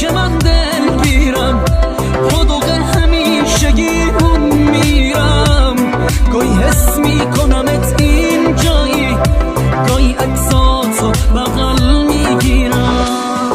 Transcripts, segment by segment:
که من دل بیرم پادوق همیشگی اون میرم گاهی حس میکنمت این جایی گاهی اجزاتو بغل میگیرم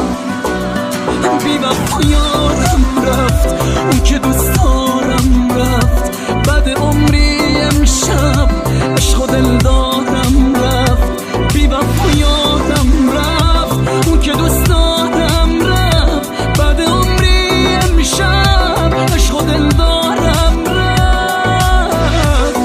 بی وفا یارم رفت اون که دوست دارم رفت بعد عمری امشب عشق و دل دارم رفت بی وفا یارم رفت اون که دوست دارم رفت بعد عمری امشب عشق و دل دارم رفت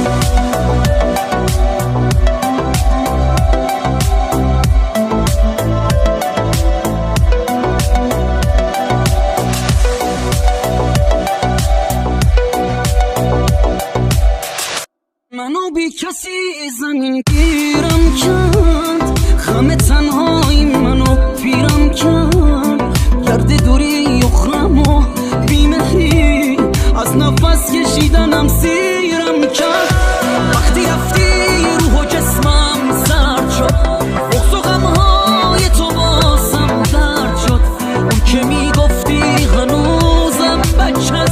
منو بی کسی زمین گیرم کرد خم تنهایی منو پیرم کرد گرد دوری اخرم و بیمهری از نفس کشیدنم سیرم کرد وقتی رفتی روح و جسمم سرد شد بغض و غمهای تو بازم درد شد اون که میگفتی هنوزم بچه